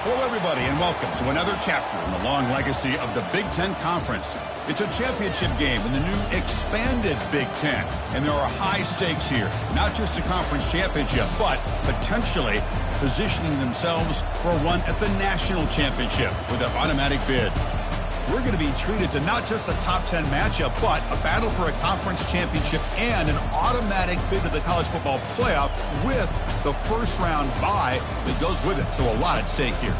Hello, everybody, and welcome to another chapter in the long legacy of the Big Ten Conference. It's a championship game in the new expanded Big Ten, and there are high stakes here. Not just a conference championship, but potentially positioning themselves for a run at the national championship with an automatic bid. We're going to be treated to not just a top 10 matchup, but a battle for a conference championship and an automatic bid to the college football playoff with the first round bye that goes with it. So a lot at stake here.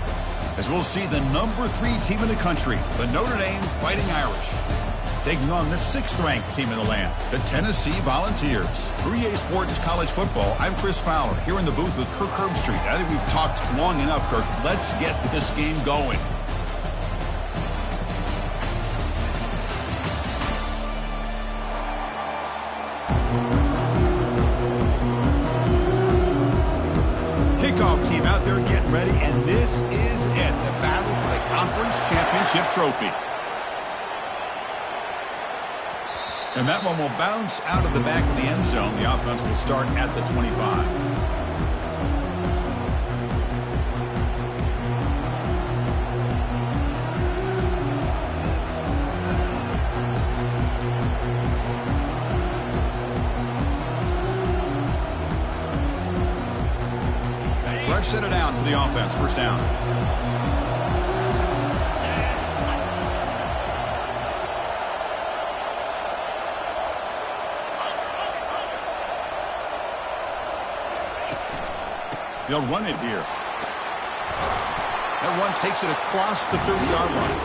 As we'll see the number 3 team in the country, the Notre Dame Fighting Irish, taking on the 6th-ranked team in the land, the Tennessee Volunteers. For EA Sports College Football, I'm Chris Fowler, here in the booth with Kirk Herbstreit. I think we've talked long enough, Kirk. Let's get this game going. Kickoff team out there getting ready, and this is it, the battle for the conference championship trophy. And that one will bounce out of the back of the end zone. The offense will start at the 25. Fresh set of downs for the offense. First down. They'll run it here. That one takes it across the 30-yard line.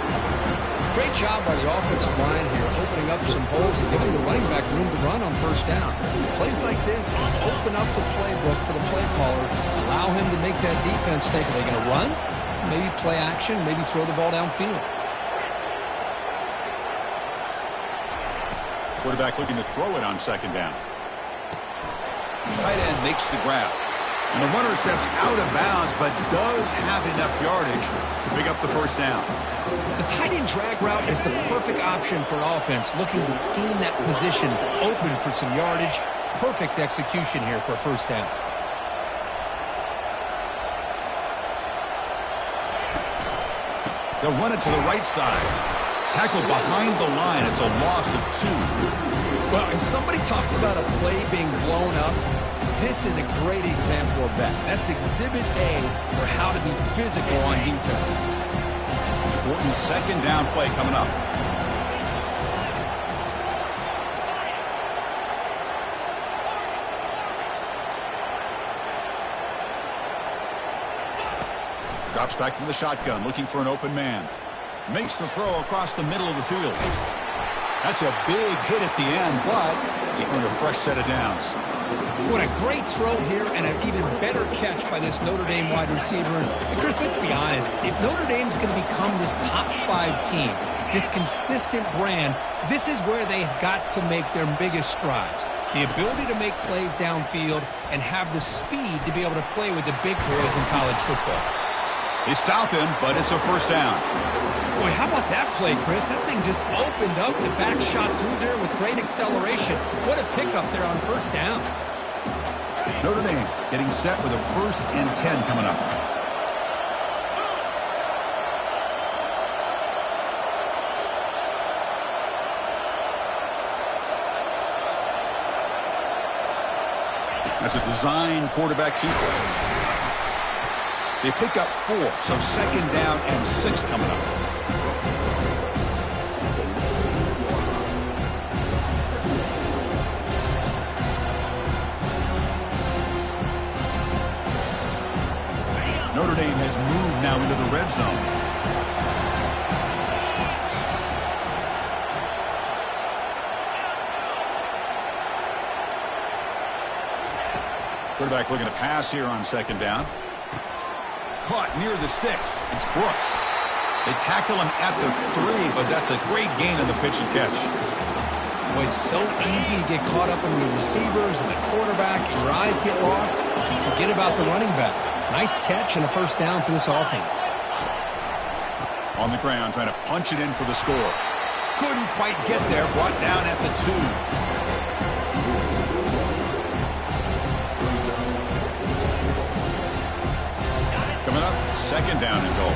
Great job by the offensive line here, opening up some holes and giving the running back room to run on first down. Plays like this can open up the playbook for the play caller, allow him to make that defense think, are they going to run? Maybe play action, maybe throw the ball downfield. Quarterback looking to throw it on second down. Tight end makes the grab. And the runner steps out of bounds, but does have enough yardage to pick up the first down. The tight end drag route is the perfect option for an offense looking to scheme that position open for some yardage. Perfect execution here for a first down. They'll run it to the right side. Tackled behind the line. It's a loss of 2. Well, if somebody talks about a play being blown up, this is a great example of that. That's Exhibit A for how to be physical on defense. Important second down play coming up. Drops back from the shotgun, looking for an open man. Makes the throw across the middle of the field. That's a big hit at the end, but he earned a fresh set of downs. What a great throw here and an even better catch by this Notre Dame wide receiver. And Chris, let's be honest. If Notre Dame's going to become this top 5 team, this consistent brand, this is where they've got to make their biggest strides. The ability to make plays downfield and have the speed to be able to play with the big boys in college football. They stop him, but it's a first down. Boy, how about that play, Chris? That thing just opened up. The back shot through there with great acceleration. What a pickup there on first down. Notre Dame getting set with a 1st and 10 coming up. That's a design quarterback keeper. They pick up 4, so second down and 6 coming up. Notre Dame has moved now into the red zone. Quarterback looking to pass here on second down. Caught near the sticks. It's Brooks. They tackle him at the 3, but that's a great gain on the pitch and catch. Boy, it's so easy to get caught up in the receivers and the quarterback, and your eyes get lost. You forget about the running back. Nice catch and a first down for this offense. On the ground, trying to punch it in for the score. Couldn't quite get there. Brought down at the 2. Coming up, second down and goal.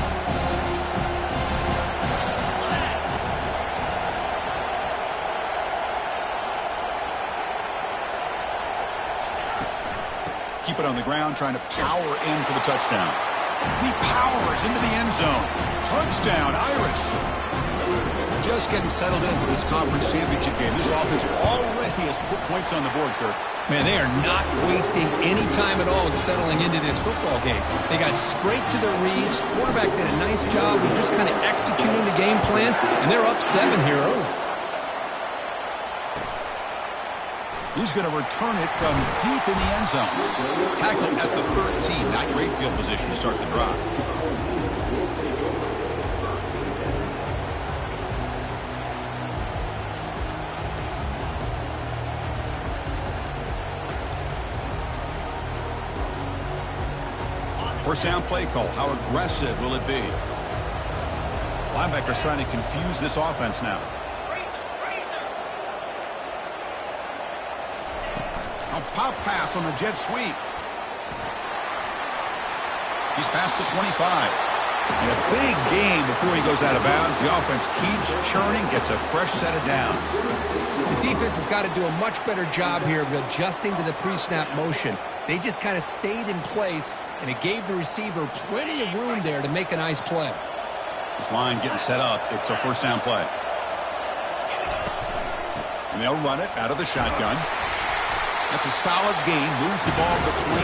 Keep it on the ground, trying to power in for the touchdown. He powers into the end zone. Touchdown, Irish. Just getting settled in for this conference championship game. This offense already has put points on the board, Kirk. Man, they are not wasting any time at all in settling into this football game. They got straight to their reads. Quarterback did a nice job of just kind of executing the game plan, and they're up 7 here early. He's going to return it from deep in the end zone. Tackled at the 13. Not great field position to start the drive. First down play call. How aggressive will it be? Linebackers trying to confuse this offense now. A pop pass on the jet sweep. He's past the 25. And a big game before he goes out of bounds. The offense keeps churning, gets a fresh set of downs. The defense has got to do a much better job here of adjusting to the pre-snap motion. They just kind of stayed in place, and it gave the receiver plenty of room there to make a nice play. This line getting set up. It's a first down play. And they'll run it out of the shotgun. That's a solid gain. Moves the ball to the 29.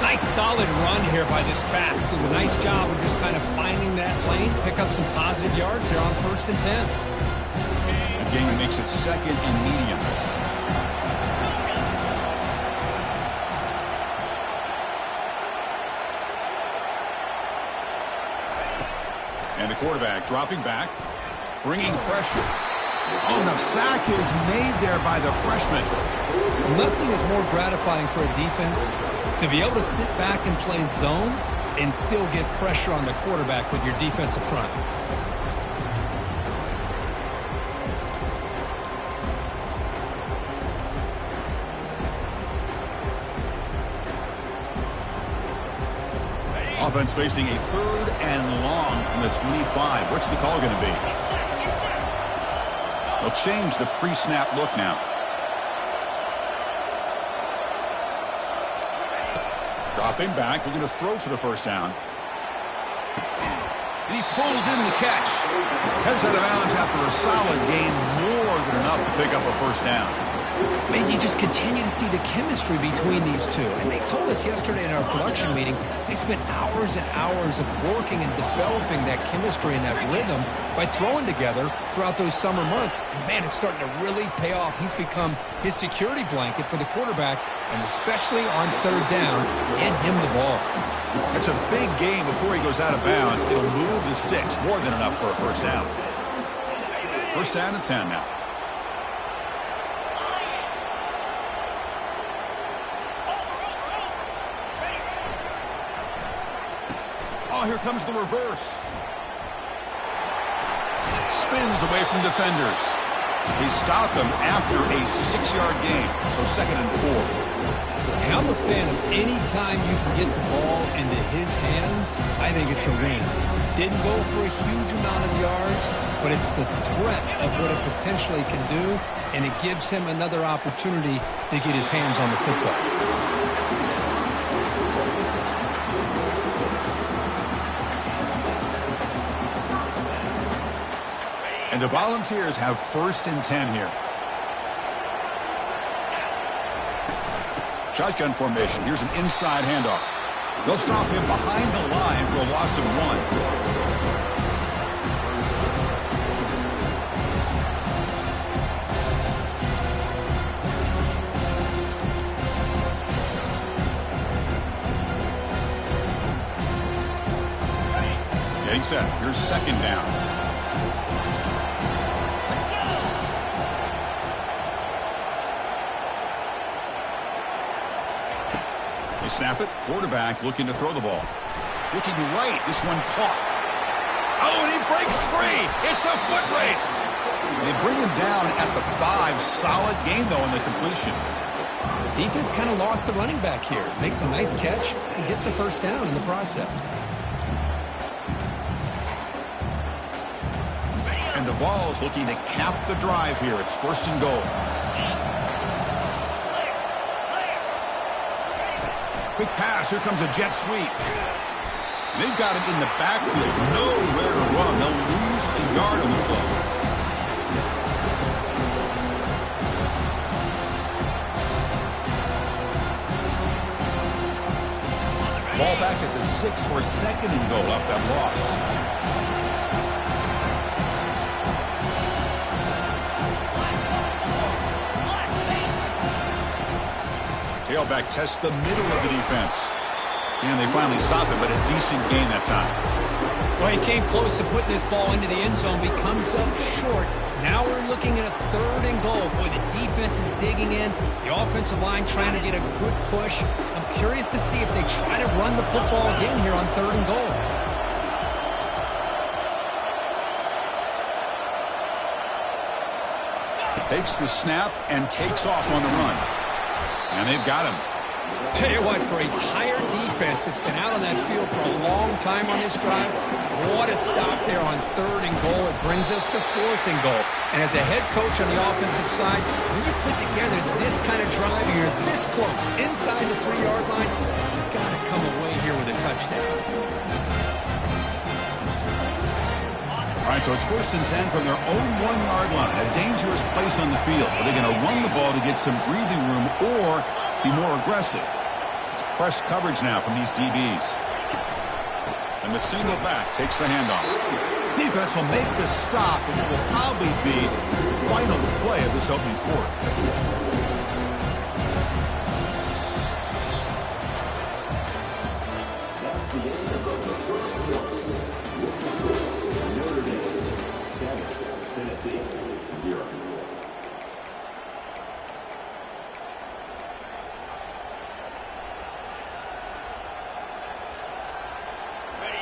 Nice solid run here by this back. Did a nice job of just kind of finding that lane, pick up some positive yards here on 1st and 10. The game makes it 2nd and medium. And the quarterback dropping back, bringing pressure. Oh, the sack is made there by the freshman. Nothing is more gratifying for a defense to be able to sit back and play zone and still get pressure on the quarterback with your defensive front. Offense facing a 3rd and long from the 25. What's the call going to be? They'll change the pre-snap look now. Dropping back, looking to throw for the first down. And he pulls in the catch. Heads out of bounds after a solid gain, more than enough to pick up a first down. Man, you just continue to see the chemistry between these two. And they told us yesterday in our production meeting, they spent hours and hours of working and developing that chemistry and that rhythm by throwing together throughout those summer months. And, man, it's starting to really pay off. He's become his security blanket for the quarterback, and especially on 3rd down, get him the ball. It's a big game before he goes out of bounds. It'll move the sticks, more than enough for a first down. First down and 10 now. Oh, here comes the reverse. Spins away from defenders. They stop him after a 6-yard gain, so 2nd and 4. And I'm a fan of any time you can get the ball into his hands, I think it's a win. Didn't go for a huge amount of yards, but it's the threat of what it potentially can do, and it gives him another opportunity to get his hands on the football. And the Volunteers have 1st and 10 here. Shotgun formation. Here's an inside handoff. They'll stop him behind the line for a loss of 1. Getting set. Here's 2nd down. Snap it. Quarterback looking to throw the ball. Looking right. This one caught. Oh, and he breaks free. It's a foot race. They bring him down at the 5. Solid gain, though, in the completion. Defense kind of lost the running back here. Makes a nice catch and gets the first down in the process. And the Vols looking to cap the drive here. It's 1st and goal. Quick pass. Here comes a jet sweep. They've got him in the backfield. Nowhere to run. They'll lose a yard on the play. Ball back at the 6 for 2nd and goal up that loss. Tailback tests the middle of the defense. And they finally stop it, but a decent gain that time. Well, he came close to putting this ball into the end zone, but he comes up short. Now we're looking at a 3rd and goal. Boy, the defense is digging in. The offensive line trying to get a good push. I'm curious to see if they try to run the football again here on 3rd and goal. Takes the snap and takes off on the run. And they've got him. Tell you what, for a tired defense that's been out on that field for a long time on this drive, what a stop there on 3rd and goal. It brings us to 4th and goal. And as a head coach on the offensive side, when you put together this kind of drive, you're this close, inside the 3-yard line, you've got to come away here with a touchdown. All right, so it's 1st and 10 from their own 1-yard line. A dangerous place on the field. Are they going to run the ball to get some breathing room or be more aggressive? It's press coverage now from these DBs. And the single back takes the handoff. Defense will make the stop, and it will probably be the final play of this opening quarter.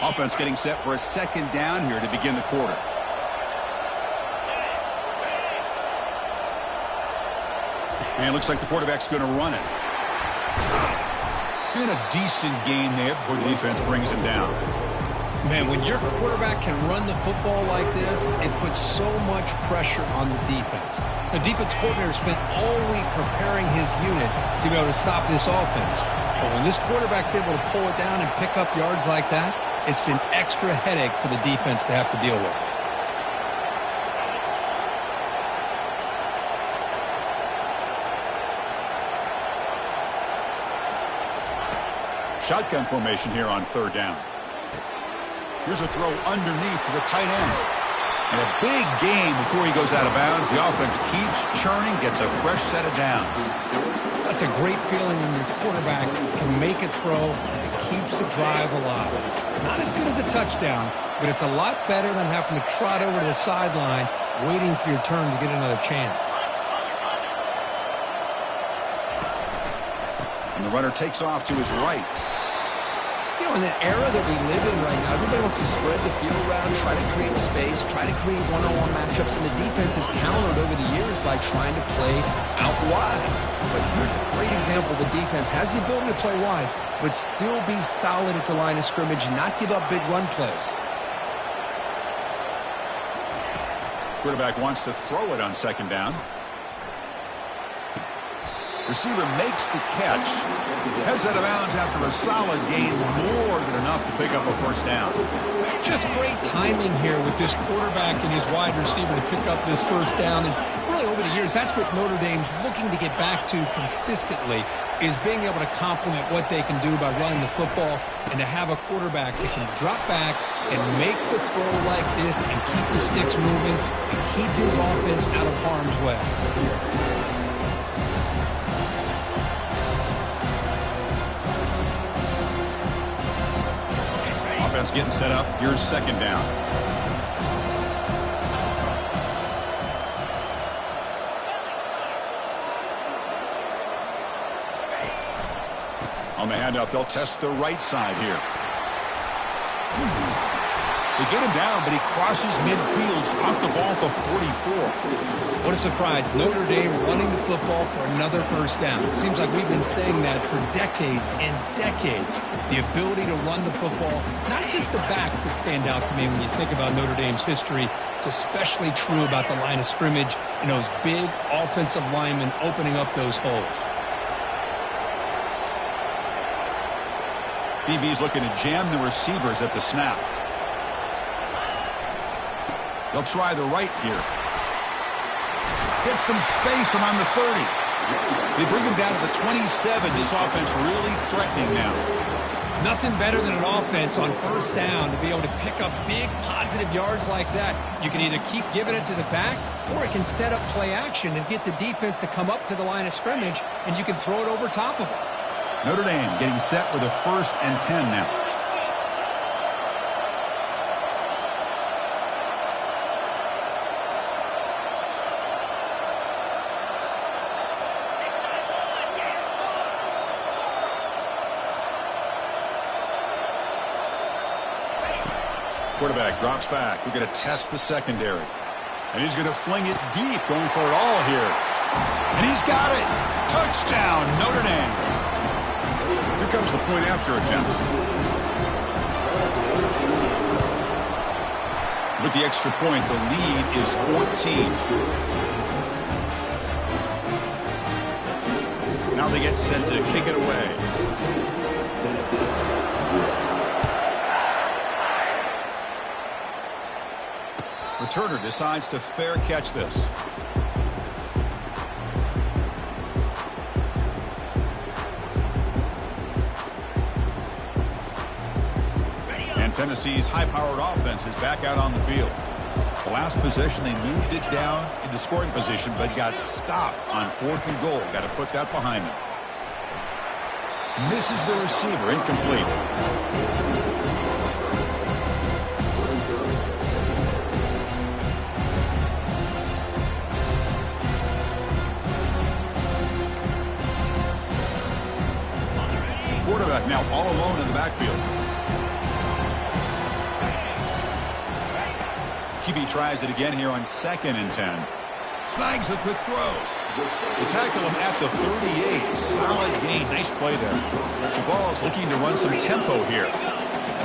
Offense getting set for a 2nd down here to begin the quarter. And it looks like the quarterback's going to run it. And a decent gain there before the defense brings him down. Man, when your quarterback can run the football like this, it puts so much pressure on the defense. The defense coordinator spent all week preparing his unit to be able to stop this offense. But when this quarterback's able to pull it down and pick up yards like that, it's an extra headache for the defense to have to deal with. Shotgun formation here on 3rd down. Here's a throw underneath to the tight end. And a big gain before he goes out of bounds. The offense keeps churning, gets a fresh set of downs. That's a great feeling when your quarterback can make a throw and keeps the drive alive. Not as good as a touchdown, but it's a lot better than having to trot over to the sideline waiting for your turn to get another chance. And the runner takes off to his right. You know, in the era that we live in right now, everybody wants to spread the field around, try to create space, try to create one-on-one matchups, and the defense has countered over the years by trying to play out wide. But here's a great example. The defense has the ability to play wide, but still be solid at the line of scrimmage and not give up big run plays. Quarterback wants to throw it on 2nd down. Receiver makes the catch. Heads out of bounds after a solid gain, more than enough to pick up a 1st down. Just great timing here with this quarterback and his wide receiver to pick up this 1st down. And really over the years, that's what Notre Dame's looking to get back to consistently, is being able to complement what they can do by running the football and to have a quarterback that can drop back and make the throw like this and keep the sticks moving and keep his offense out of harm's way. Offense getting set up. Here's 2nd down. On the handoff, they'll test the right side here. They get him down, but he crosses midfield, stopped the ball at the 44. What a surprise. Notre Dame running the football for another first down. It seems like we've been saying that for decades and decades. The ability to run the football, not just the backs that stand out to me when you think about Notre Dame's history. It's especially true about the line of scrimmage and those big offensive linemen opening up those holes. DB's looking to jam the receivers at the snap. They'll try the right here. Get some space around the 30. They bring him down to the 27. This offense really threatening now. Nothing better than an offense on first down to be able to pick up big positive yards like that. You can either keep giving it to the back, or it can set up play action and get the defense to come up to the line of scrimmage, and you can throw it over top of them. Notre Dame getting set with a 1st and 10 now. Quarterback drops back. We're going to test the secondary. And he's going to fling it deep, going for it all here. And he's got it. Touchdown, Notre Dame. Here comes the point after attempt. With the extra point, the lead is 14. Now they get set to kick it away. Returner decides to fair catch this. And Tennessee's high-powered offense is back out on the field. The last possession, they moved it down into scoring position, but got stopped on 4th and goal. Got to put that behind them. Misses the receiver, incomplete. Quarterback now all alone in the backfield. QB tries it again here on 2nd and 10. Snags a quick throw. They tackle him at the 38. Solid gain. Nice play there. The ball's looking to run some tempo here.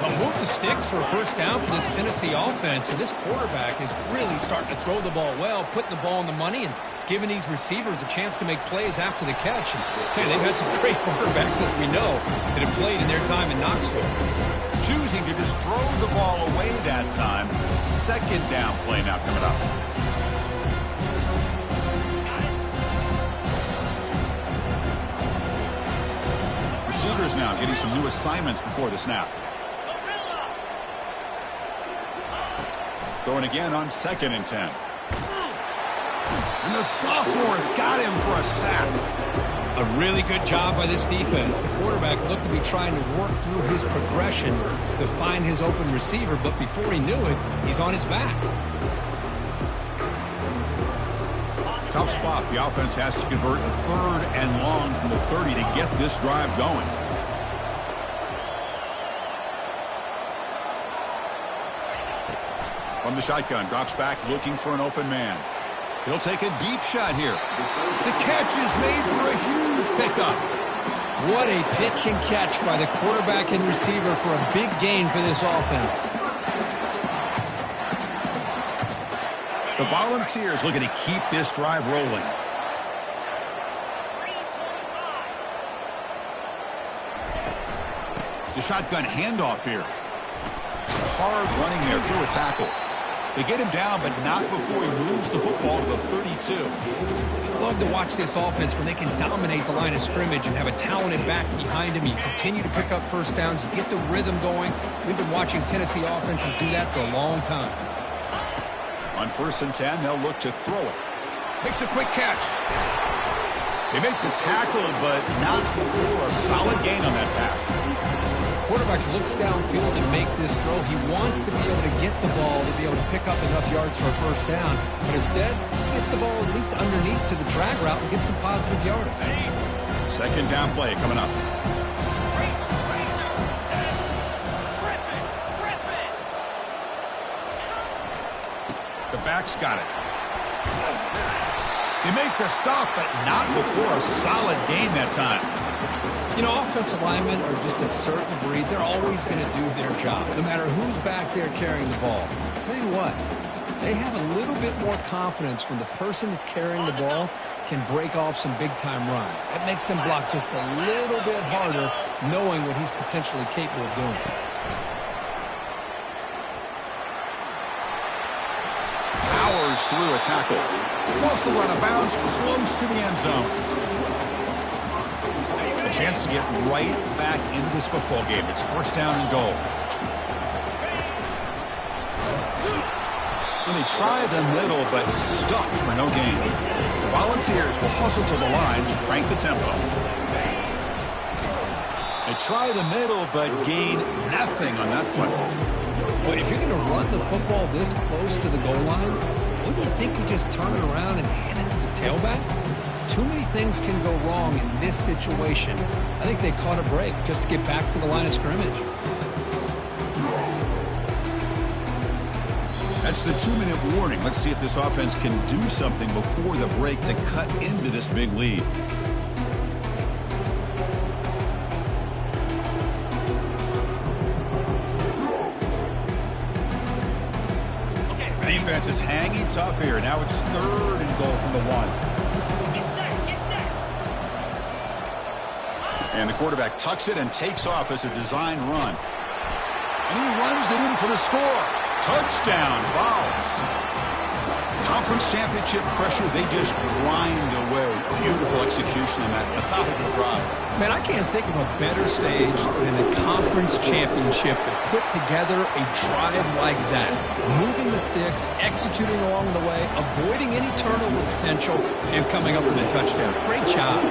Well, move the sticks for a first down for this Tennessee offense, and this quarterback is really starting to throw the ball well, putting the ball on the money and giving these receivers a chance to make plays after the catch. And I tell you, they've had some great quarterbacks, as we know, that have played in their time in Knoxville. Choosing to just throw the ball away that time. 2nd down play now coming up. Receivers now getting some new assignments before the snap. Throwing again on 2nd and 10. And the sophomore's got him for a sack. A really good job by this defense. The quarterback looked to be trying to work through his progressions to find his open receiver, but before he knew it, he's on his back. Tough spot. The offense has to convert a 3rd and long from the 30 to get this drive going. From the shotgun, drops back looking for an open man. He'll take a deep shot here. The catch is made for a huge pickup. What a pitch and catch by the quarterback and receiver for a big gain for this offense. The Volunteers looking to keep this drive rolling. The shotgun handoff here. Hard running there through a tackle. They get him down, but not before he moves the football to the 32. I love to watch this offense when they can dominate the line of scrimmage and have a talented back behind him. You continue to pick up first downs, you get the rhythm going. We've been watching Tennessee offenses do that for a long time. On 1st and 10, they'll look to throw it. Makes a quick catch. They make the tackle, but not before a solid gain on that pass. Quarterback looks downfield to make this throw. He wants to be able to get the ball to be able to pick up enough yards for a first down, but instead he gets the ball at least underneath to the drag route and gets some positive yards. 2nd down play coming up. quarterback's got it. They make the stop, but not before a solid gain that time. You know, offensive linemen are just a certain breed. They're always going to do their job, no matter who's back there carrying the ball. I'll tell you what, they have a little bit more confidence when the person that's carrying the ball can break off some big-time runs. That makes them block just a little bit harder, knowing what he's potentially capable of doing. Powers through a tackle. Also out of bounds, close to the end zone. A chance to get right back into this football game. It's first down and goal. When they try the middle, but stuck for no gain. The Volunteers will hustle to the line to crank the tempo. They try the middle, but gain nothing on that play. Well, if you're going to run the football this close to the goal line, wouldn't you think you just turn it around and hand it to the tailback? Too many things can go wrong in this situation. I think they caught a break just to get back to the line of scrimmage. That's the 2-minute warning. Let's see if this offense can do something before the break to cut into this big lead. The defense is hanging tough here. Now it's third and goal from the 1. And the quarterback tucks it and takes off as a design run. And he runs it in for the score. Touchdown, Vols. Conference championship pressure, they just grind away. Beautiful execution on that methodical drive. Man, I can't think of a better stage than the conference championship to put together a drive like that. Moving the sticks, executing along the way, avoiding any turnover potential, and coming up with a touchdown. Great job.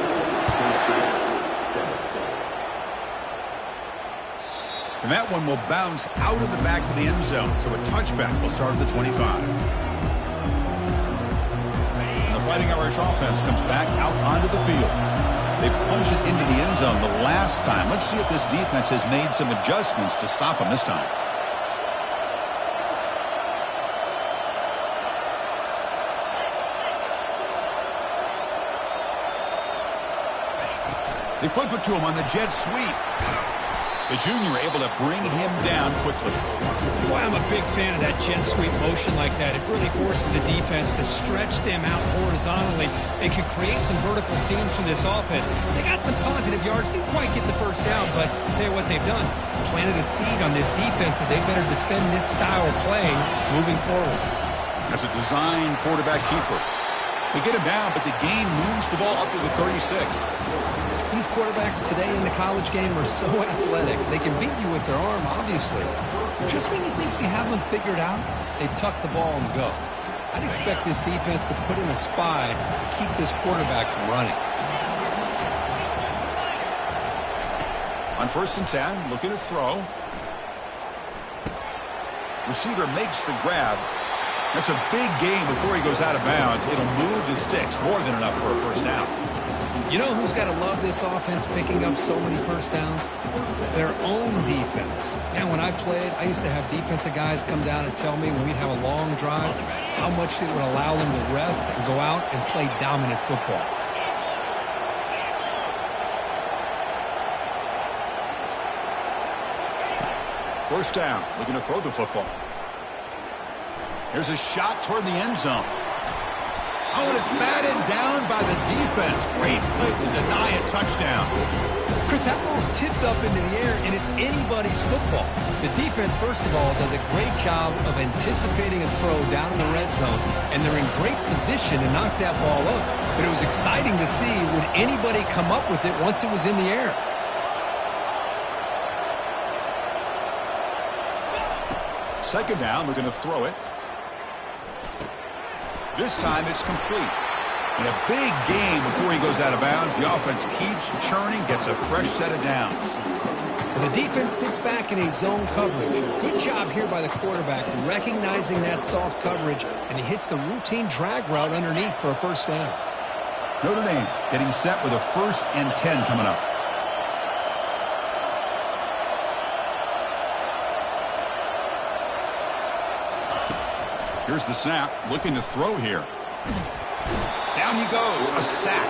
And that one will bounce out of the back of the end zone. So a touchback will start at the 25. And the Fighting Irish offense comes back out onto the field. They punch it into the end zone the last time. Let's see if this defense has made some adjustments to stop them this time. They flip it to him on the jet sweep. The junior able to bring him down quickly. Boy, I'm a big fan of that jet sweep motion like that. It really forces the defense to stretch them out horizontally. They can create some vertical seams for this offense. They got some positive yards. Didn't quite get the first down, but I'll tell you what they've done. Planted a seed on this defense that they better defend this style of playing moving forward. As a design quarterback keeper. They get him down, but the gain moves the ball up to the 36. These quarterbacks today in the college game are so athletic. They can beat you with their arm, obviously. Just when you think you have them figured out, they tuck the ball and go. I'd expect this defense to put in a spy to keep this quarterback from running. On 1st and 10, looking to throw. Receiver makes the grab. That's a big gain before he goes out of bounds. It'll move the sticks, more than enough for a first down. You know who's got to love this offense picking up so many first downs? Their own defense. And when I played, I used to have defensive guys come down and tell me when we'd have a long drive how much it would allow them to rest and go out and play dominant football. First down, looking to throw the football. Here's a shot toward the end zone. Oh, and it's batted down by the defense. Great play to deny a touchdown. Chris, that ball's tipped up into the air, and it's anybody's football. The defense, first of all, does a great job of anticipating a throw down in the red zone, and they're in great position to knock that ball up. But it was exciting to see, would anybody come up with it once it was in the air? Second down, we're going to throw it. This time it's complete. And a big gain before he goes out of bounds. The offense keeps churning, gets a fresh set of downs. And the defense sits back in a zone coverage. Good job here by the quarterback recognizing that soft coverage, and he hits the routine drag route underneath for a first down. Notre Dame getting set with a 1st and 10 coming up. Here's the snap, looking to throw here. Down he goes, a sack.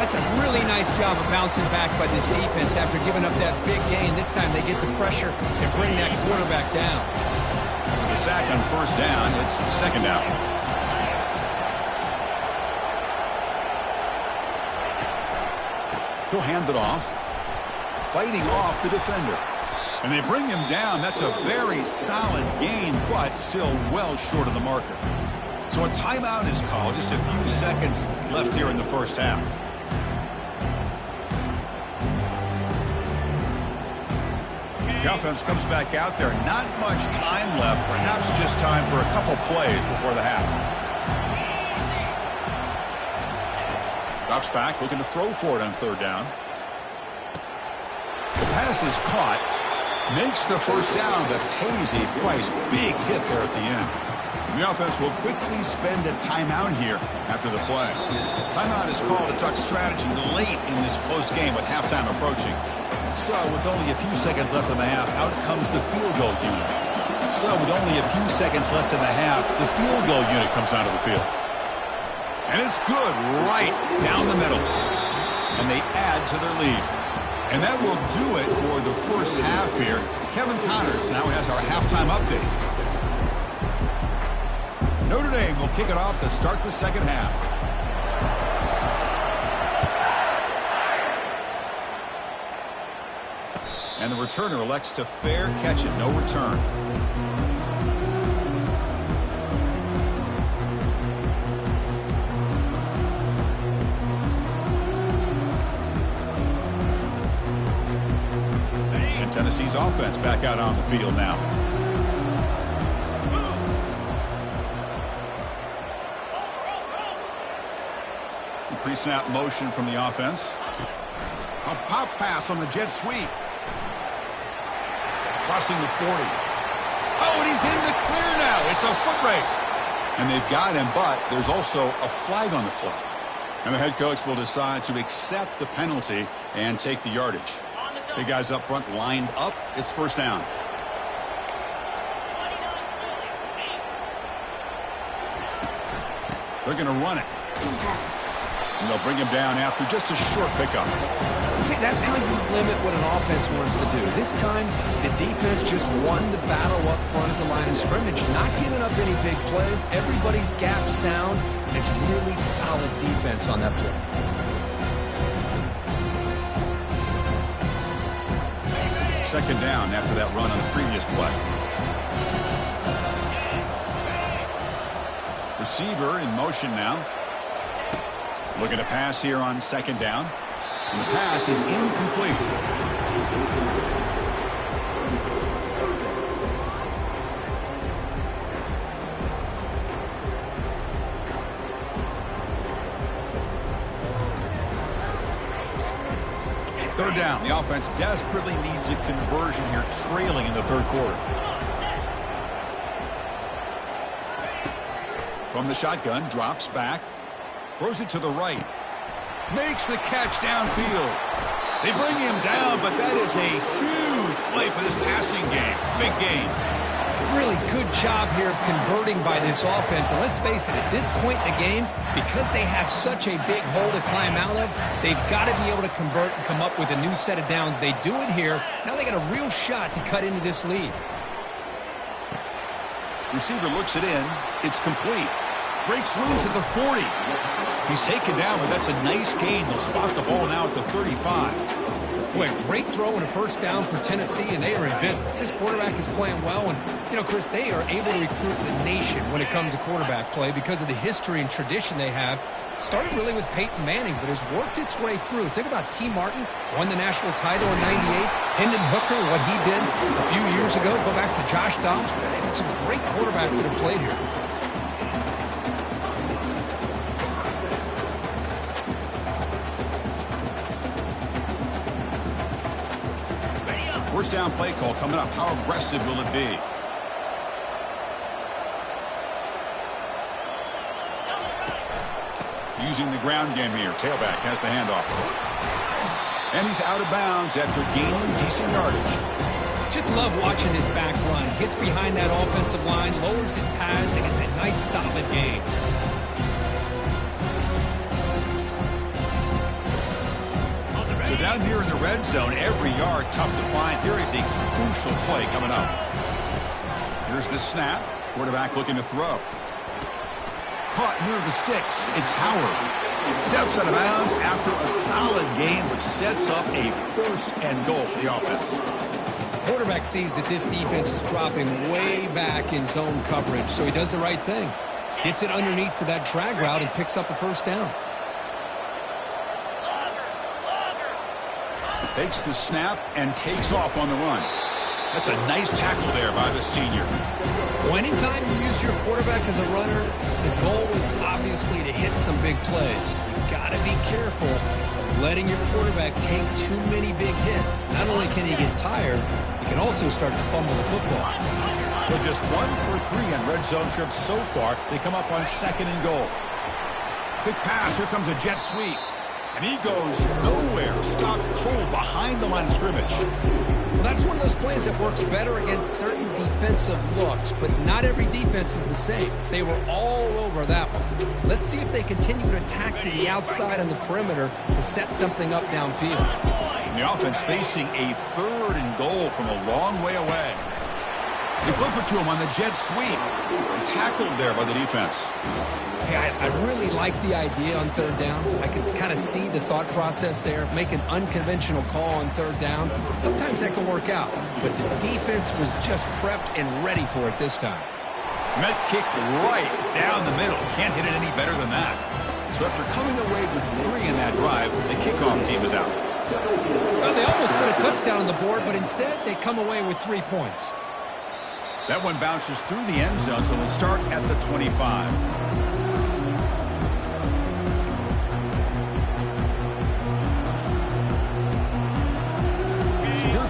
That's a really nice job of bouncing back by this defense after giving up that big gain. This time they get the pressure and bring that quarterback down. The sack on first down, it's second down. He'll hand it off, fighting off the defender. And they bring him down. That's a very solid gain, but still well short of the marker. So a timeout is called. Just a few seconds left here in the first half. The offense comes back out there. Not much time left. Perhaps just time for a couple plays before the half. Drops back, looking to throw for it on third down. The pass is caught. Makes the first down, but pays a price. Big hit there at the end. The offense will quickly spend a timeout here after the play. Timeout is called to talk strategy late in this close game with halftime approaching. So with only a few seconds left in the half, out comes the field goal unit. So with only a few seconds left in the half, the field goal unit comes onto the field. And it's good right down the middle. And they add to their lead. And that will do it for the first half here. Kevin Connors now has our halftime update. Notre Dame will kick it off to start the second half. And the returner elects to fair catch it. No return. Tennessee's offense back out on the field now. Pre-snap motion from the offense. A pop pass on the jet sweep. Crossing the 40. Oh, and he's in the clear now. It's a foot race. And they've got him, but there's also a flag on the play. And the head coach will decide to accept the penalty and take the yardage. The guys up front lined up. It's first down. They're going to run it. And they'll bring him down after just a short pickup. See, that's how you limit what an offense wants to do. This time, the defense just won the battle up front at the line of scrimmage, not giving up any big plays. Everybody's gap sound. It's really solid defense on that play. Second down after that run on the previous play. Receiver in motion now. Looking to pass here on second down. And the pass is incomplete. Third down. The offense desperately needs a conversion here, trailing in the third quarter. From the shotgun, drops back. Throws it to the right. Makes the catch downfield. They bring him down, but that is a huge play for this passing game. Big gain. Really good job here of converting by this offense. And let's face it, at this point in the game, because they have such a big hole to climb out of, they've got to be able to convert and come up with a new set of downs. They do it here. Now they got a real shot to cut into this lead. Receiver looks it in. It's complete. Breaks loose at the 40. He's taken down, but that's a nice gain. They'll spot the ball now at the 35. Boy, a great throw and a first down for Tennessee, and they are in business. This quarterback is playing well, and, you know, Chris, they are able to recruit the nation when it comes to quarterback play because of the history and tradition they have. Started really with Peyton Manning, but has worked its way through. Think about T. Martin, won the national title in '98. Hendon Hooker, what he did a few years ago. Go back to Josh Dobbs. They've had some great quarterbacks that have played here. First down play call coming up. How aggressive will it be? Using the ground game here. Tailback has the handoff. And he's out of bounds after gaining decent yardage. Just love watching his back run. Gets behind that offensive line, lowers his pads, and gets a nice, solid gain. So down here in the red zone, every yard tough to find. Here is a crucial play coming up. Here's the snap. Quarterback looking to throw. Caught near the sticks. It's Howard. Steps out of bounds after a solid gain, which sets up a first and goal for the offense. The quarterback sees that this defense is dropping way back in zone coverage, so he does the right thing. Gets it underneath to that drag route and picks up a first down. Takes the snap and takes off on the run. That's a nice tackle there by the senior. Well, anytime you use your quarterback as a runner, the goal is obviously to hit some big plays. You've got to be careful of letting your quarterback take too many big hits. Not only can he get tired, he can also start to fumble the football. So just 1 for 3 on red zone trips so far. They come up on 2nd and goal. Quick pass. Here comes a jet sweep. And he goes nowhere. Stopped cold behind the line of scrimmage. Well, that's one of those plays that works better against certain defensive looks, but not every defense is the same. They were all over that one. Let's see if they continue to attack to the outside on the perimeter to set something up downfield. And the offense facing a 3rd and goal from a long way away. They flip it to him on the jet sweep. Tackled there by the defense. Hey, I really like the idea on 3rd down. I can kind of see the thought process there. Make an unconventional call on 3rd down. Sometimes that can work out, but the defense was just prepped and ready for it this time. Met kick right down the middle. Can't hit it any better than that. So after coming away with 3 in that drive, the kickoff team is out. Well, they almost put a touchdown on the board, but instead they come away with 3 points. That one bounces through the end zone, so they'll start at the 25.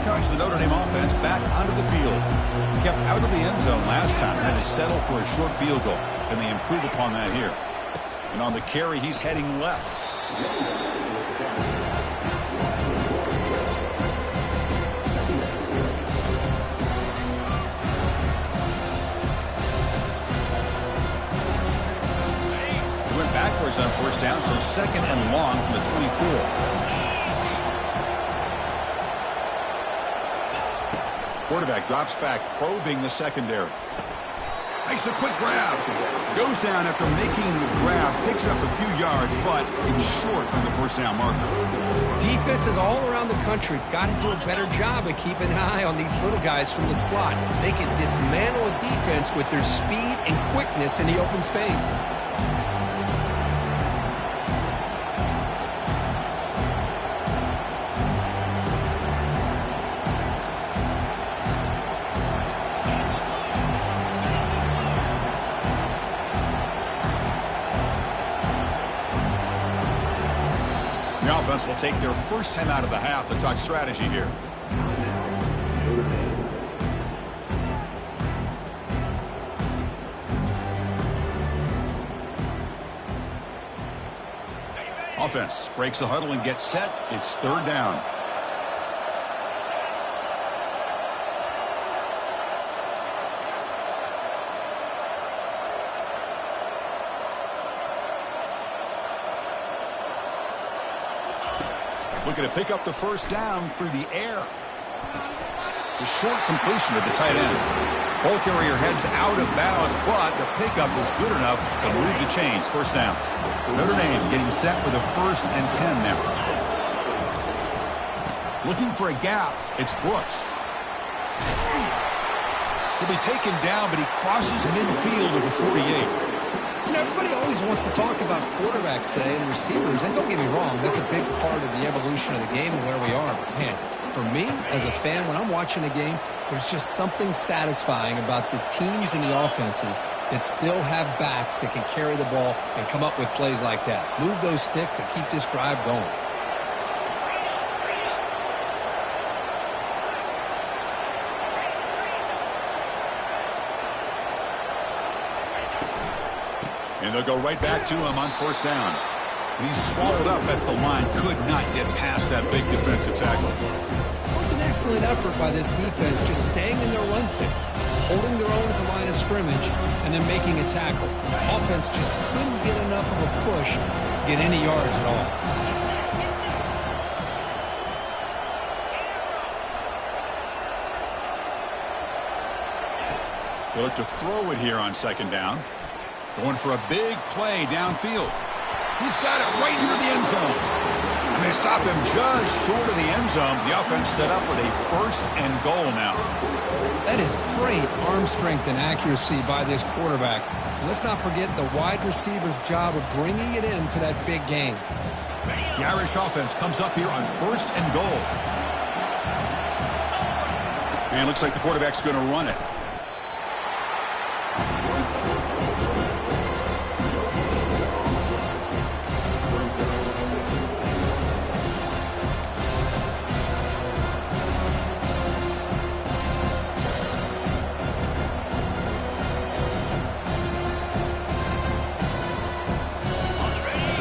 Comes the Notre Dame offense back onto the field. Kept out of the end zone last time. Had to settle for a short field goal. Can they improve upon that here? And on the carry, he's heading left. He went backwards on 1st down, so 2nd and long from the 24. Quarterback drops back, probing the secondary. Makes a quick grab. Goes down after making the grab. Picks up a few yards, but it's short of the 1st down marker. Defenses all around the country have got to do a better job of keeping an eye on these little guys from the slot. They can dismantle a defense with their speed and quickness in the open space. The offense will take their first time out of the half to talk strategy here. Offense breaks the huddle and gets set. It's 3rd down. Looking to pick up the 1st down through the air. The short completion to the tight end. Ball carrier heads out of bounds, but the pickup is good enough to move the chains. 1st down. Notre Dame getting set for the 1st and 10 now. Looking for a gap. It's Brooks. He'll be taken down, but he crosses midfield of the 48. You know, everybody always wants to talk about quarterbacks today and receivers, and don't get me wrong, that's a big part of the evolution of the game and where we are. But man, for me, as a fan, when I'm watching a game, there's just something satisfying about the teams and the offenses that still have backs that can carry the ball and come up with plays like that. Move those sticks and keep this drive going. And they'll go right back to him on 1st down. And he's swallowed up at the line. Could not get past that big defensive tackle. Wasn't excellent effort by this defense, just staying in their run fix, holding their own at the line of scrimmage, and then making a tackle. Offense just couldn't get enough of a push to get any yards at all. They look to throw it here on second down. Going for a big play downfield. He's got it right near the end zone. And they stop him just short of the end zone. The offense set up with a 1st and goal now. That is great arm strength and accuracy by this quarterback. Let's not forget the wide receiver's job of bringing it in for that big game. The Irish offense comes up here on 1st and goal. And it looks like the quarterback's going to run it.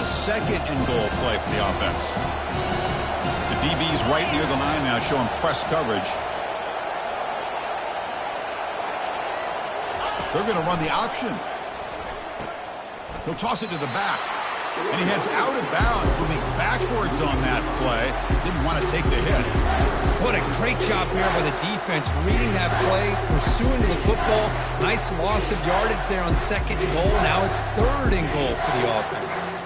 Second and goal play for the offense. The DB's right near the line now, showing press coverage. They're going to run the option. He'll toss it to the back. And he heads out of bounds, moving backwards on that play. Didn't want to take the hit. What a great job there by the defense, reading that play, pursuing the football. Nice loss of yardage there on second and goal. Now it's 3rd and goal for the offense.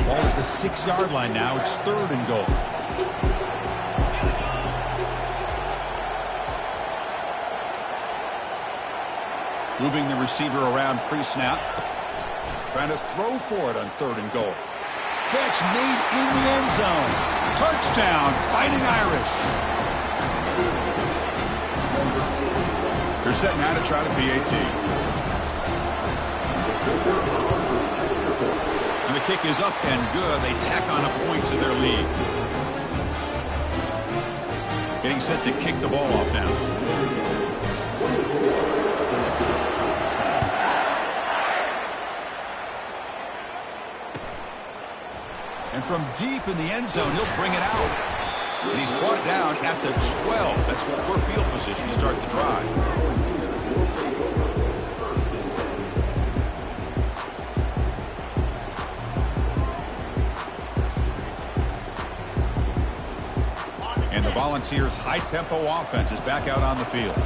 Ball at the 6-yard line now. It's 3rd and goal. Moving the receiver around pre-snap. Trying to throw for it on 3rd and goal. Catch made in the end zone. Touchdown, Fighting Irish. They're set now to try the PAT. And the kick is up and good. They tack on a point to their lead. Getting set to kick the ball off now. And from deep in the end zone, he'll bring it out. And he's brought down at the 12. That's poor field position to start the drive. And the Volunteers' high-tempo offense is back out on the field.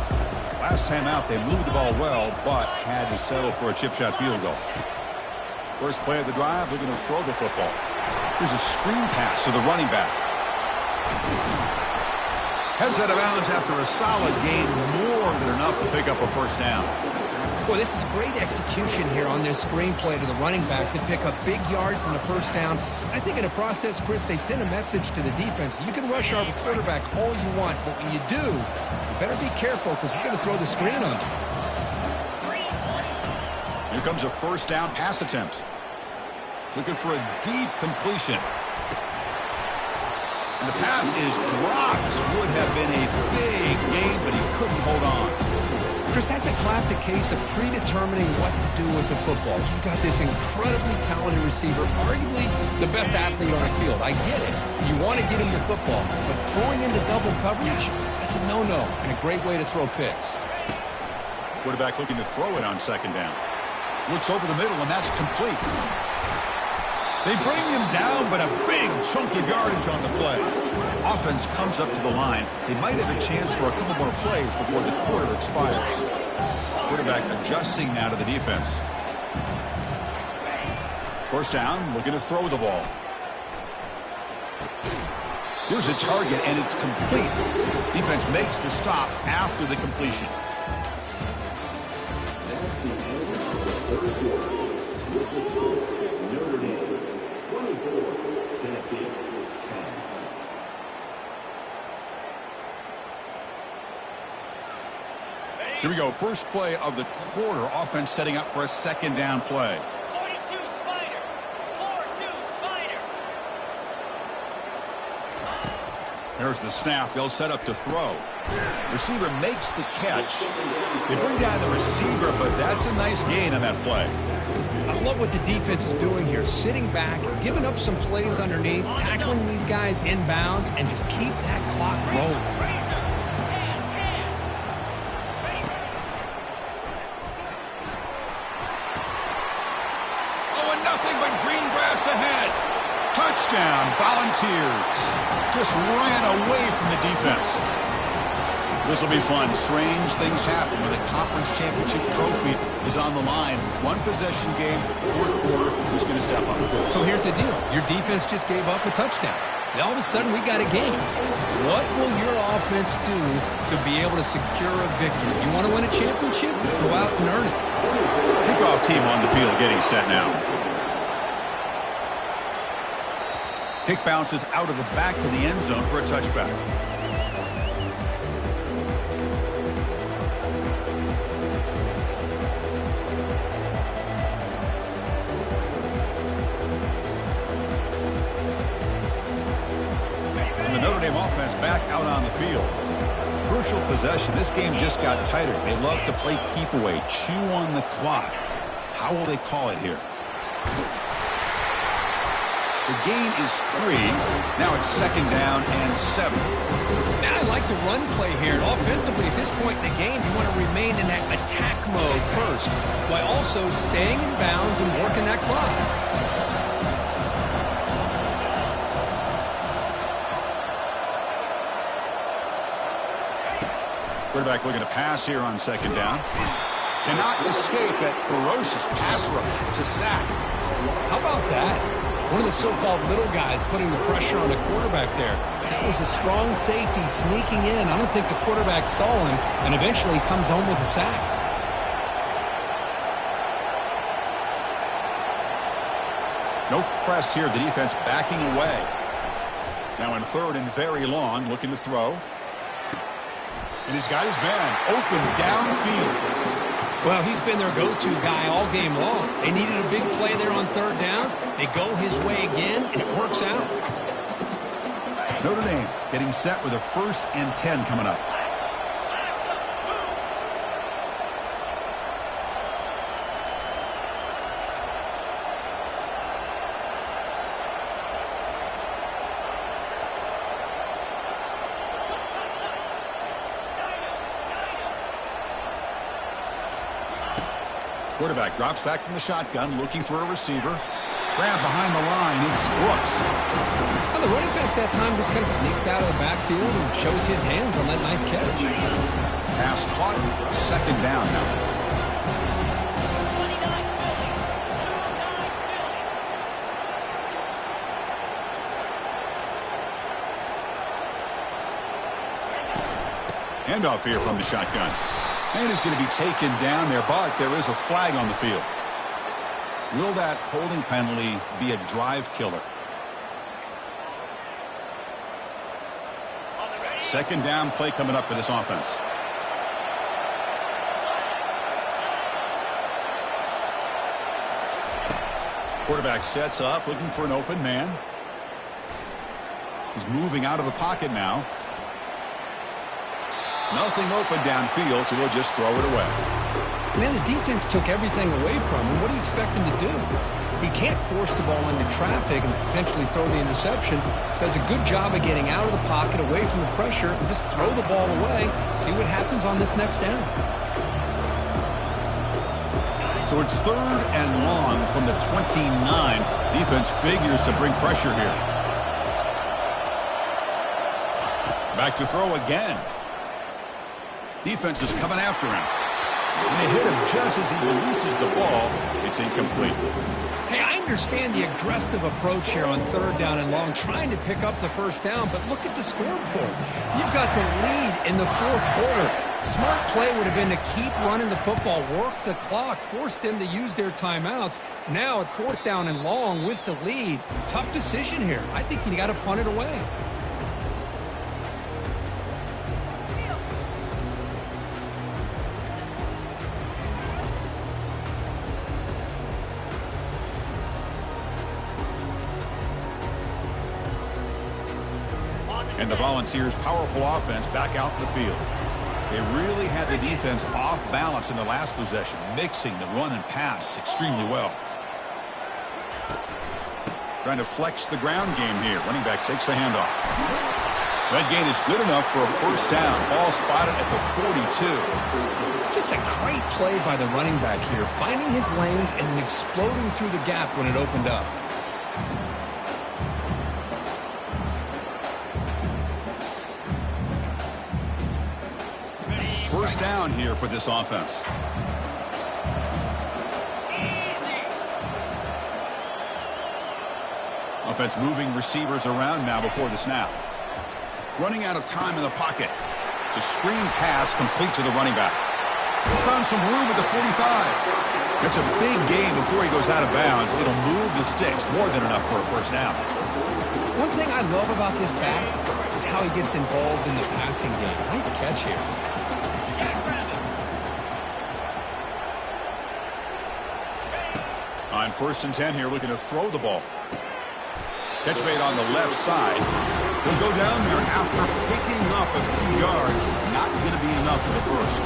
Last time out, they moved the ball well, but had to settle for a chip shot field goal. First play of the drive, they're going to throw the football. Here's a screen pass to the running back. Heads out of bounds after a solid gain, more than enough to pick up a 1st down. Boy, this is great execution here on this screen play to the running back to pick up big yards and a 1st down. I think in the process, Chris, they send a message to the defense. You can rush our quarterback all you want, but when you do, you better be careful because we're going to throw the screen on you. Here comes a 1st down pass attempt. Looking for a deep completion. And the pass is dropped. Would have been a big gain, but he couldn't hold on. Chris, that's a classic case of predetermining what to do with the football. You've got this incredibly talented receiver, arguably the best athlete on the field. I get it. You want to get him the football, but throwing into double coverage, that's a no-no and a great way to throw picks. Quarterback looking to throw it on 2nd down. Looks over the middle, and that's complete. They bring him down, but a big chunk of yardage on the play. Offense comes up to the line. They might have a chance for a couple more plays before the quarter expires. Quarterback adjusting now to the defense. 1st down, looking to throw the ball. Here's a target, and it's complete. Defense makes the stop after the completion. Here we go. First play of the quarter. Offense setting up for a 2nd down play. 42 Spider. 4-2 Spider. There's the snap. They'll set up to throw. Receiver makes the catch. They bring down the receiver, but that's a nice gain on that play. I love what the defense is doing here. Sitting back, giving up some plays underneath, tackling these guys inbounds, and just keep that clock rolling. Oh, and nothing but green grass ahead. Touchdown, Volunteers. Just ran away from the defense. This will be fun. Strange things happen when the conference championship trophy is on the line. One possession game, fourth quarter, who's going to step up? So here's the deal. Your defense just gave up a touchdown. Now all of a sudden we got a game. What will your offense do to be able to secure a victory? You want to win a championship? Go out and earn it. Kickoff team on the field getting set now. Kick bounces out of the back of the end zone for a touchback. Notre Dame offense back out on the field. Crucial possession. This game just got tighter. They love to play keep away, chew on the clock. How will they call it here? The gain is 3. Now it's 2nd down and 7. Now I like the run play here. Offensively, at this point in the game, you want to remain in that attack mode first, while also staying in bounds and working that clock. Quarterback looking to pass here on 2nd down. Cannot escape that ferocious pass rush. It's a sack. How about that? One of the so-called little guys putting the pressure on the quarterback there. That was a strong safety sneaking in. I don't think the quarterback saw him, and eventually comes home with a sack. No press here. The defense backing away. Now in 3rd and very long, looking to throw. And he's got his man open downfield. Well, he's been their go-to guy all game long. They needed a big play there on 3rd down. They go his way again, and it works out. Notre Dame getting set with a 1st and 10 coming up. Quarterback drops back from the shotgun, looking for a receiver. Grab behind the line. It's Brooks. Well, the running back that time just kind of sneaks out of the backfield and shows his hands on that nice catch. Pass caught. 2nd down now. Handoff here from the shotgun. And he's going to be taken down there, but there is a flag on the field. Will that holding penalty be a drive killer? 2nd down play coming up for this offense. Quarterback sets up, looking for an open man. He's moving out of the pocket now. Nothing open downfield, so we'll just throw it away. Man, the defense took everything away from him. What do you expect him to do? He can't force the ball into traffic and potentially throw the interception. Does a good job of getting out of the pocket, away from the pressure, and just throw the ball away. See what happens on this next down. So it's 3rd and long from the 29. Defense figures to bring pressure here. Back to throw again. Defense is coming after him. And they hit him just as he releases the ball. It's incomplete. Hey, I understand the aggressive approach here on 3rd down and long, trying to pick up the 1st down, but look at the scoreboard. You've got the lead in the 4th quarter. Smart play would have been to keep running the football, work the clock, force them to use their timeouts. Now at 4th down and long with the lead, tough decision here. I think you got to punt it away. And the Volunteers' powerful offense back out in the field. They really had the defense off balance in the last possession, mixing the run and pass extremely well. Trying to flex the ground game here. Running back takes the handoff. That gain is good enough for a first down. Ball spotted at the 42. Just a great play by the running back here, finding his lanes and then exploding through the gap when it opened up. First down here for this offense. Offense moving receivers around now before the snap. Running out of time in the pocket. It's a screen pass complete to the running back. He's found some room at the 45. That's a big gain before he goes out of bounds. It'll move the sticks, more than enough for a first down. One thing I love about this back is how he gets involved in the passing game. Nice catch here. On 1st and 10 here, looking to throw the ball. Catch made on the left side. He'll go down there after picking up a few yards. Not going to be enough for the first.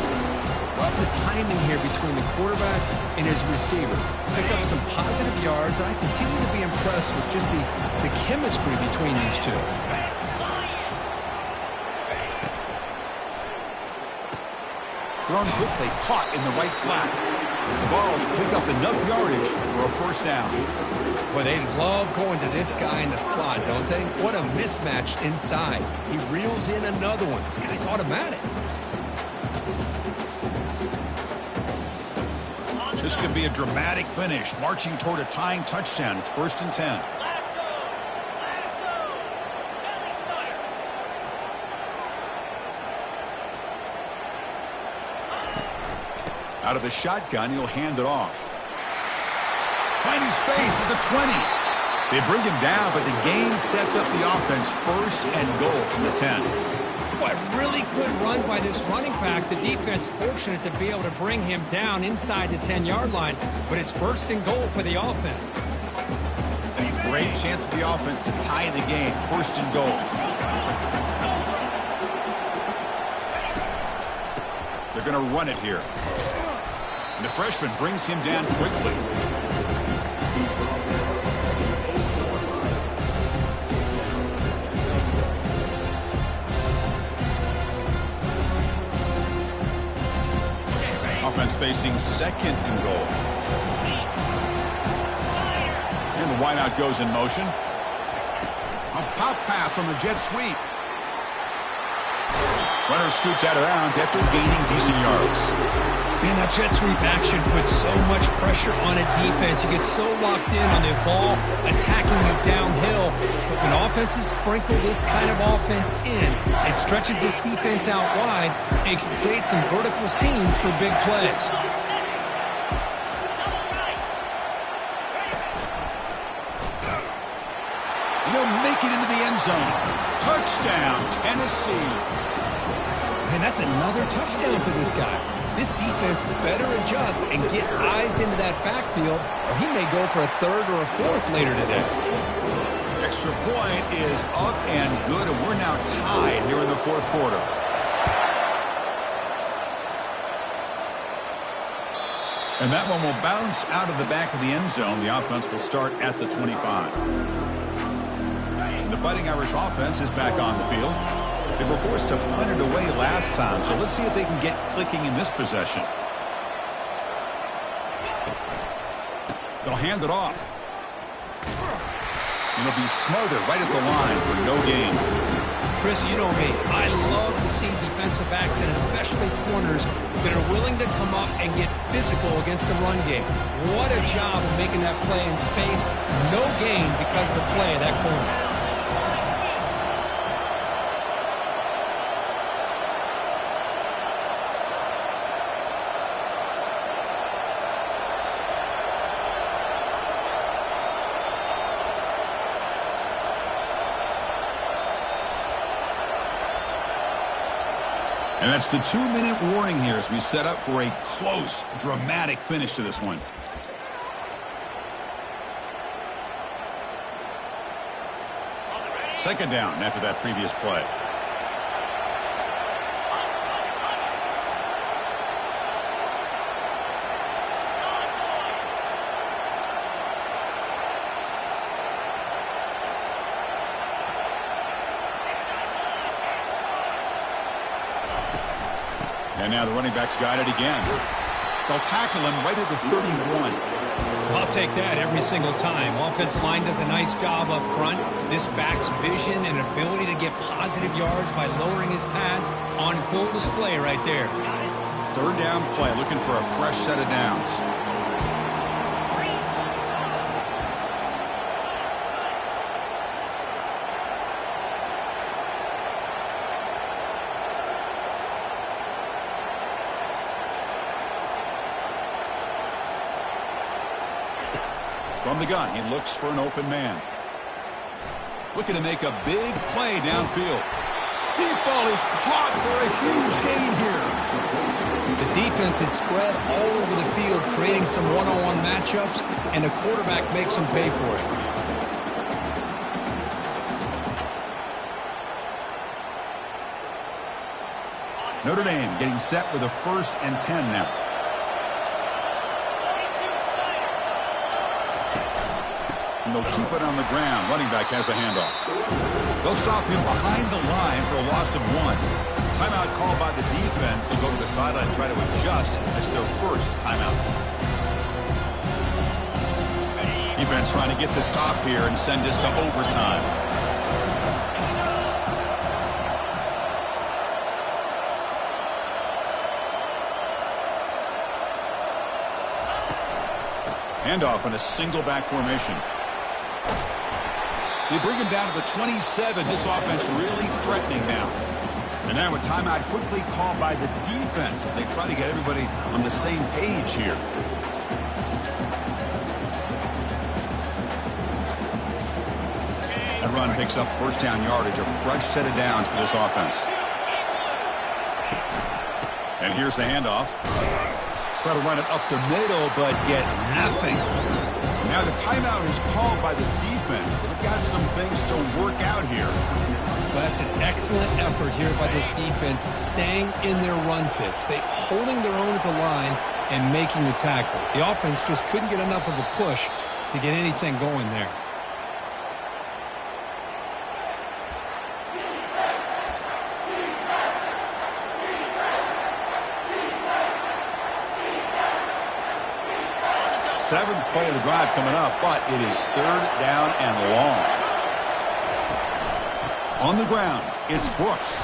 Love the timing here between the quarterback and his receiver. Pick up some positive yards, and I continue to be impressed with just the chemistry between these two. Thrown quickly, caught in the right flat. The Vols pick up enough yardage for a first down. Well, they love going to this guy in the slot, don't they? What a mismatch inside. He reels in another one. This guy's automatic. This could be a dramatic finish, marching toward a tying touchdown. It's 1st and 10. Out of the shotgun, he'll hand it off. Finding space at the 20. They bring him down, but the game sets up the offense 1st and goal from the 10. Boy, really good run by this running back. The defense fortunate to be able to bring him down inside the 10-yard line, but it's 1st and goal for the offense. A great chance for the offense to tie the game, 1st and goal. They're going to run it here. And the freshman brings him down quickly. Offense facing 2nd and goal. And the wideout goes in motion. A pop pass on the jet sweep. Runner scoots out of bounds after gaining decent yards. Man, that jet sweep action puts so much pressure on a defense. You get so locked in on the ball attacking you downhill. But when offenses sprinkle this kind of offense in, it stretches this defense out wide and can create some vertical seams for big plays. Make it into the end zone. Touchdown, Tennessee. And that's another touchdown for this guy. This defense better adjust and get eyes into that backfield, or he may go for a 3rd or a 4th later today. Extra point is up and good, and we're now tied here in the 4th quarter. And that one will bounce out of the back of the end zone. The offense will start at the 25. The Fighting Irish offense is back on the field. They were forced to punt it away last time, so let's see if they can get clicking in this possession. They'll hand it off. And it'll be smothered right at the line for no gain. Chris, you know me. I love to see defensive backs, and especially corners, that are willing to come up and get physical against the run game. What a job of making that play in space. No gain because of the play of that corner. And that's the 2-minute warning here as we set up for a close, dramatic finish to this one. Second down after that previous play. And now the running back's got it again. They'll tackle him right at the 31. I'll take that every single time. Offensive line does a nice job up front. This back's vision and ability to get positive yards by lowering his pads on full display right there. Third down play, looking for a fresh set of downs. From the gun, he looks for an open man. Looking to make a big play downfield. Deep ball is caught for a huge gain here. The defense is spread all over the field, creating some one-on-one matchups, and the quarterback makes them pay for it. Notre Dame getting set with a 1st and 10 now. And they'll keep it on the ground. Running back has a handoff. They'll stop him behind the line for a loss of 1. Timeout called by the defense. They'll go to the sideline and try to adjust as their first timeout. Defense trying to get the stop here and send this to overtime. Handoff in a single back formation. They bring him down to the 27. This offense really threatening now. And now a timeout quickly called by the defense as they try to get everybody on the same page here. That run picks up first down yardage, a fresh set of downs for this offense. And here's the handoff. Try to run it up the middle, but get nothing. Now the timeout is called by the defense. They've got some things to work out here. Well, that's an excellent effort here by this defense, staying in their run fits. They holding their own at the line and making the tackle. The offense just couldn't get enough of a push to get anything going there. Seventh play of the drive coming up, but it is 3rd down and long. On the ground, it's Brooks.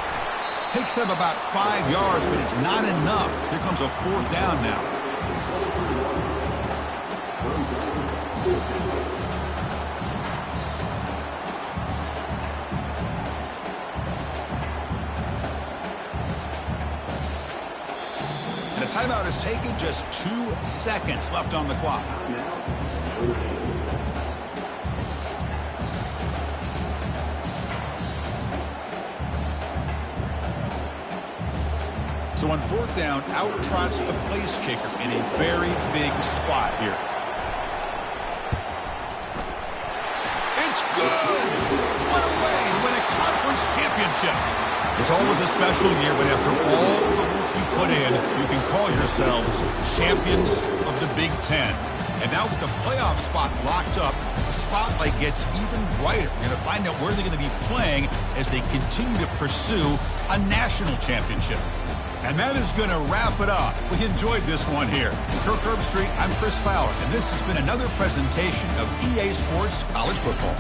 Picks up about 5 yards, but it's not enough. Here comes a 4th down now. Timeout is taken, just 2 seconds left on the clock. So on 4th down, out trots the place kicker in a very big spot here. It's good! What a way to win a conference championship! It's always a special year when after all the work you put in, you can call yourselves champions of the Big Ten. And now with the playoff spot locked up, the spotlight gets even brighter. We're going to find out where they're going to be playing as they continue to pursue a national championship. And that is going to wrap it up. We enjoyed this one here. Kirk Herbstreit, I'm Chris Fowler, and this has been another presentation of EA Sports College Football.